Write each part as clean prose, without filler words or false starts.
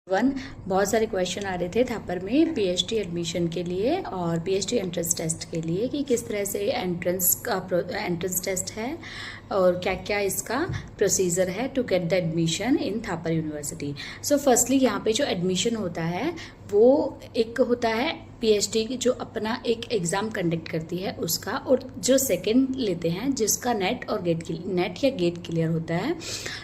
बहुत सारे क्वेश्चन आ रहे थे थापर में पीएचडी एडमिशन के लिए और पीएचडी एंट्रेंस टेस्ट के लिए कि किस तरह से एंट्रेंस टेस्ट है और क्या क्या इसका प्रोसीजर है to get the admission in Thapar university. So firstly यहाँ पे जो एडमिशन होता है वो एक होता है पीएचडी की जो अपना एक एग्ज़ाम कंडक्ट करती है उसका, और जो सेकंड लेते हैं जिसका नेट या गेट क्लियर होता है।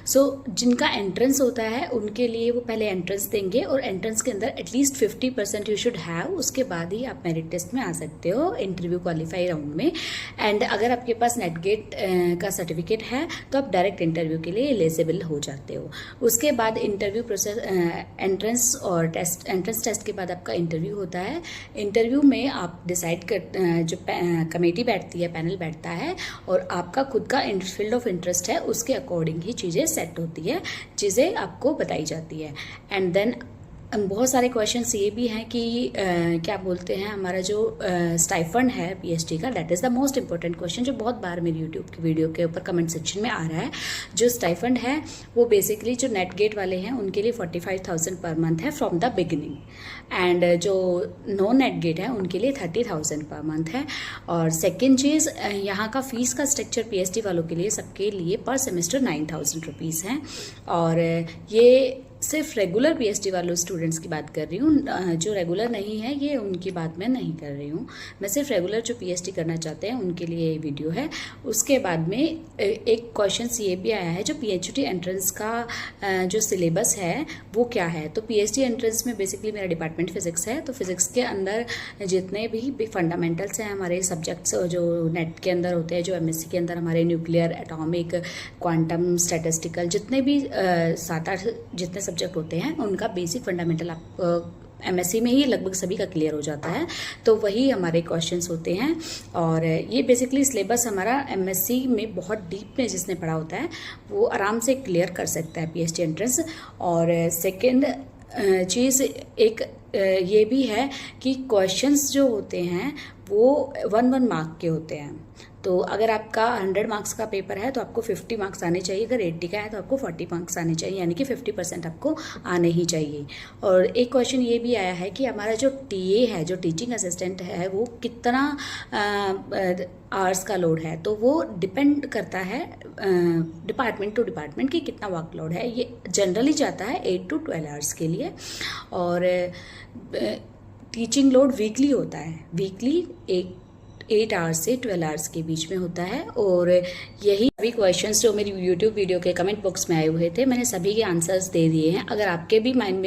सो जिनका एंट्रेंस होता है उनके लिए वो पहले एंट्रेंस देंगे और एंट्रेंस के अंदर एटलीस्ट 50% यू शुड हैव, उसके बाद ही आप मेरिट टेस्ट में आ सकते हो इंटरव्यू क्वालिफाई राउंड में। एंड अगर आपके पास नेट गेट का सर्टिफिकेट है तो आप डायरेक्ट इंटरव्यू के लिए एलिजिबल हो जाते हो। उसके बाद इंटरव्यू प्रोसेस एंट्रेंस टेस्ट के बाद आपका इंटरव्यू होता है। इंटरव्यू में आप डिसाइड कर जो कमेटी बैठती है, पैनल बैठता है और आपका खुद का फील्ड ऑफ इंटरेस्ट है उसके अकॉर्डिंग ही चीज़ें सेट होती है, चीज़ें आपको बताई जाती है। एंड देन बहुत सारे क्वेश्चंस ये भी हैं कि क्या बोलते हैं हमारा जो स्टाइफंड है पीएचडी का, that is the most important question जो बहुत बार मेरी यूट्यूब की वीडियो के ऊपर कमेंट सेक्शन में आ रहा है। जो स्टाइफंड है वो बेसिकली जो नेट गेट वाले हैं उनके लिए 45,000 पर मंथ है फ्रॉम द बिगिनिंग, एंड जो नो नेट गेट है उनके लिए 30,000 पर मंथ है। और सेकेंड चीज़, यहाँ का फीस का स्ट्रक्चर पीएचडी वालों के लिए सबके लिए पर सेमेस्टर 9,000 रुपीज़ है। और ये सिर्फ रेगुलर पीएचडी वालों स्टूडेंट्स की बात कर रही हूँ, जो रेगुलर नहीं है ये उनकी बात मैं नहीं कर रही हूँ। मैं सिर्फ रेगुलर जो पीएचडी करना चाहते हैं उनके लिए ये वीडियो है। उसके बाद में एक क्वेश्चन ये भी आया है जो पीएचडी एंट्रेंस का जो सिलेबस है वो क्या है। तो पीएचडी एंट्रेंस में बेसिकली मेरा डिपार्टमेंट फिजिक्स है, तो फिजिक्स के अंदर जितने भी फंडामेंटल्स हैं हमारे सब्जेक्ट्स जो नेट के अंदर होते हैं, जो एमएससी के अंदर हमारे न्यूक्लियर, एटॉमिक, क्वांटम, स्टैटिस्टिकल, जितने भी 7-8 जितने सब्जेक्ट होते हैं उनका बेसिक फंडामेंटल आप एमएससी में ही लगभग सभी का क्लियर हो जाता है। तो वही हमारे क्वेश्चंस होते हैं और ये बेसिकली सिलेबस हमारा एमएससी में बहुत डीप में जिसने पढ़ा होता है वो आराम से क्लियर कर सकता है पीएचडी एंट्रेंस। और सेकंड चीज़ एक ये भी है कि क्वेश्चंस जो होते हैं वो 1-1 मार्क के होते हैं। तो अगर आपका 100 मार्क्स का पेपर है तो आपको 50 मार्क्स आने चाहिए, अगर 80 का है तो आपको 40 मार्क्स आने चाहिए, यानी कि 50% आपको आने ही चाहिए। और एक क्वेश्चन ये भी आया है कि हमारा जो टीए है, जो टीचिंग असिस्टेंट है, वो कितना आवर्स का लोड है। तो वो डिपेंड करता है डिपार्टमेंट टू डिपार्टमेंट कि कितना वर्कलोड है। ये जनरली जाता है 8 to 12 आवर्स के लिए। और टीचिंग लोड वीकली होता है, वीकली 8 आवर्स से 12 आवर्स के बीच में होता है। और यही सभी क्वेश्चंस जो मेरी यूट्यूब वीडियो के कमेंट बॉक्स में आए हुए थे मैंने सभी के आंसर्स दे दिए हैं। अगर आपके भी माइंड में